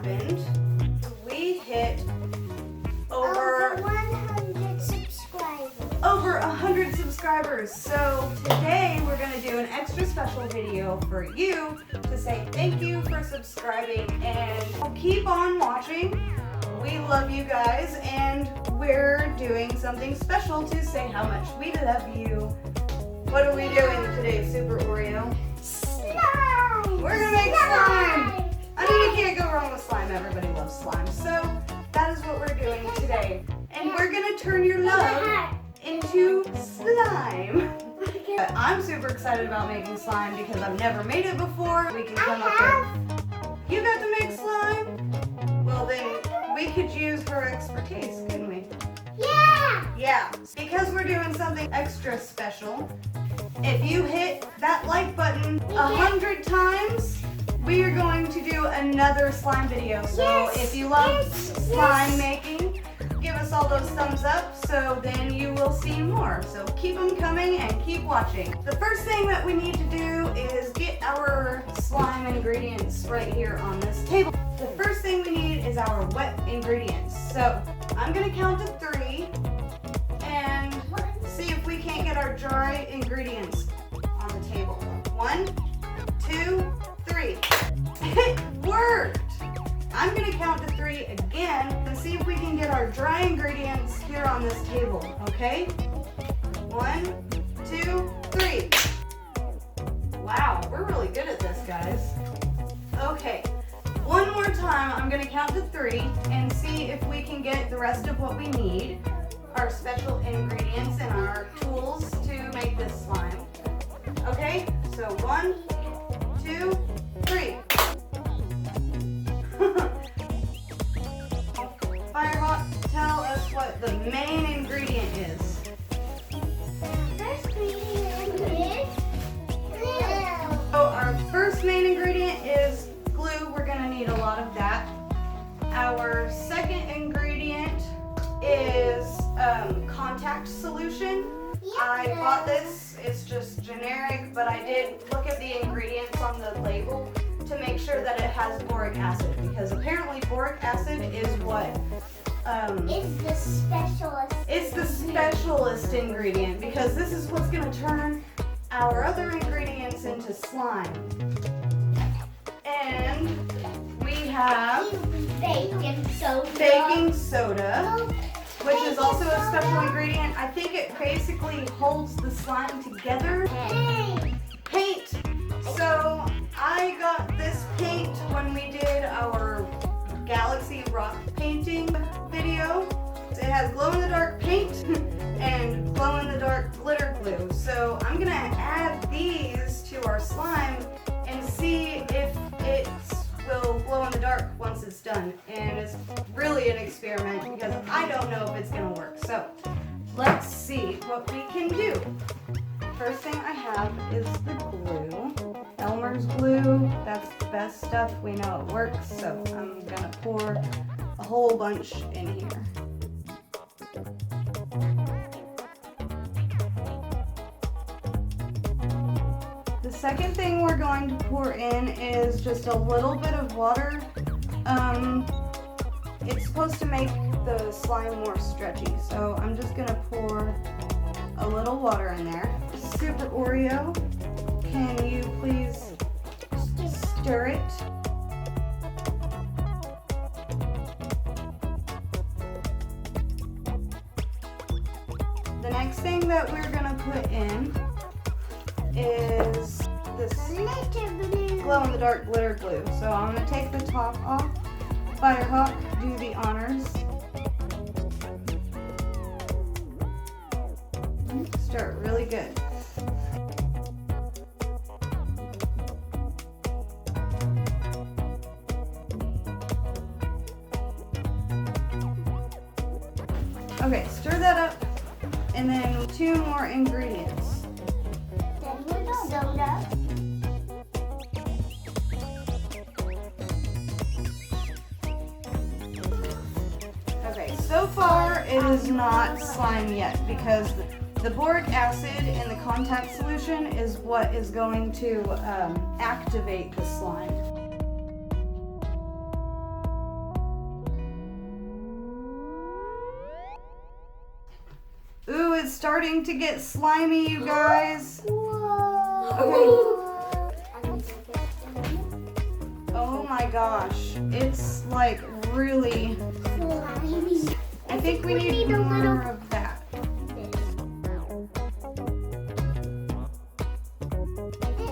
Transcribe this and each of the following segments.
happened, we hit over 100 subscribers. Over 100 subscribers. So today we're going to do an extra special video for you to say thank you for subscribing, and keep on watching. We love you guys, and we're doing something special to say how much we love you. What are we doing today, Super Oreo? Slime! We're going to make slime! I mean, you can't go wrong with slime. Everybody loves slime. So that is what we're doing today. And we're going to turn your love into slime. I'm super excited about making slime because I've never made it before. We can come up with... You got to make slime? Well, then we could use her expertise, couldn't we? Yeah! Yeah. Because we're doing something extra special, if you hit that like button 100 times, we are going to do another slime video. So if you love slime making, give us all those thumbs up, so then you will see more. So keep them coming and keep watching. The first thing that we need to do is get our slime ingredients right here on this table. The first thing we need is our wet ingredients. So I'm gonna count to 3 and see if we can't get our dry ingredients on the table. 1, 2, 3. It worked! I'm going to count to 3 again and see if we can get our dry ingredients here on this table, okay? 1, 2, 3. Wow, we're really good at this, guys. Okay, one more time, I'm going to count to 3 and see if we can get the rest of what we need, our special ingredients and our tools to make this slime. Okay, so 1, 2, 3. Firehawk, tell us what the main ingredient is. First ingredient is glue. So our first main ingredient is glue. We're going to need a lot of that. Our second ingredient is contact solution. I bought this. It's just generic, but I did look at the ingredients on the label to make sure that it has boric acid, because apparently boric acid is what It's the specialist. it's the specialist ingredient, because this is what's going to turn our other ingredients into slime. And we have baking soda, which is also a special ingredient. I think it basically holds the slime together. Paint. So I got this paint when we did our Galaxy Rock painting video. It has glow-in-the-dark paint and glow-in-the-dark glitter glue. So I'm gonna add these to our slime and see if it will glow in the dark once it's done. And it's really an experiment because I don't know if it's gonna work. So let's see what we can do. First thing I have is the glue. Elmer's glue, that's the best stuff. We know it works, so I'm gonna pour a whole bunch in here. The second thing we're going to pour in is just a little bit of water. It's supposed to make the slime more stretchy, so I'm just gonna pour a little water in there. Super Oreo, can you please stir it? The next thing that we're gonna put in is this glow-in-the-dark glitter glue. So I'm gonna take the top off. Firehawk, do the honors. Stir it really good. Okay, stir that up, and then 2 more ingredients. Soda. Okay, so far it is not slime yet because the boric acid in the contact solution is what is going to activate the slime. it's starting to get slimy, you guys. Whoa. Oh my gosh, it's like really, Slimy. I think we need a more little of that.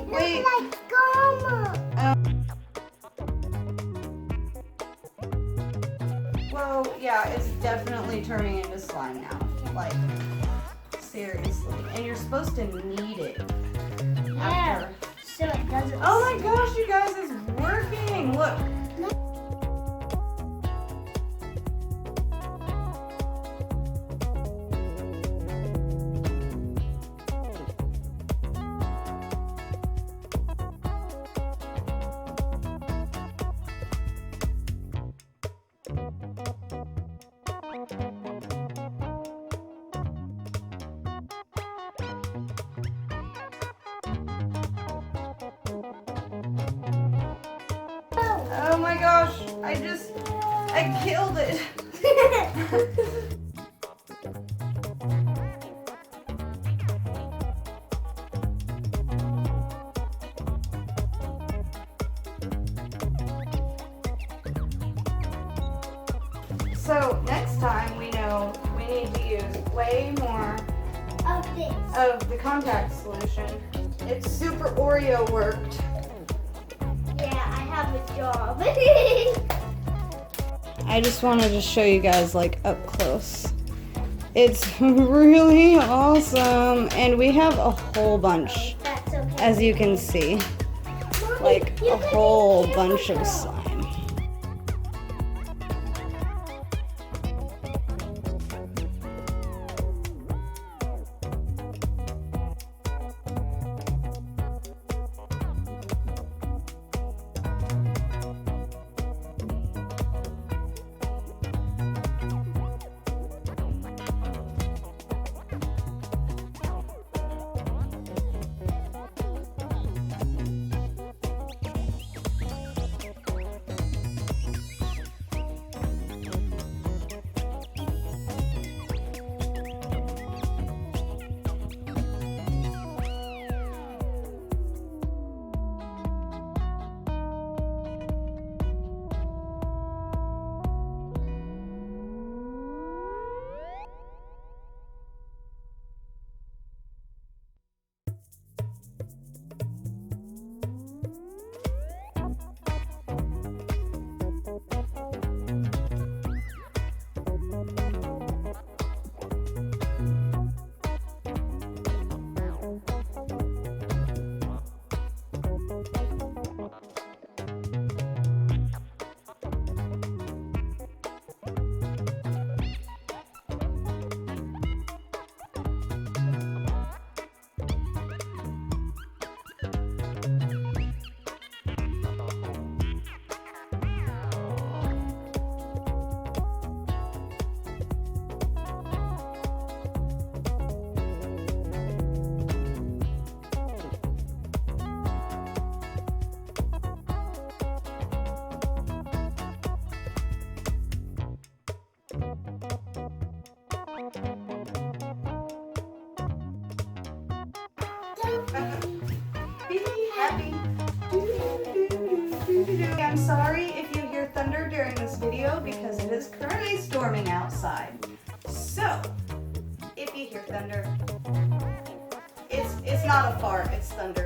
Wait. It's like gum. Well, yeah, it's definitely turning into slime now. Like, seriously. And you're supposed to knead it after. So it doesn't. Oh my gosh, you guys, it's working. Look. Oh my gosh, I killed it. So next time we know we need to use way more Of this. of the contact solution. It's super Oreo worked. Yeah, I have a job. I just wanted to show you guys like up close. It's really awesome, and we have a whole bunch, That's okay. as you can see, Mommy, like you a can whole be bunch of careful. slime. Be happy. I'm sorry if you hear thunder during this video because it is currently storming outside. So, if you hear thunder, it's not a fart, it's thunder.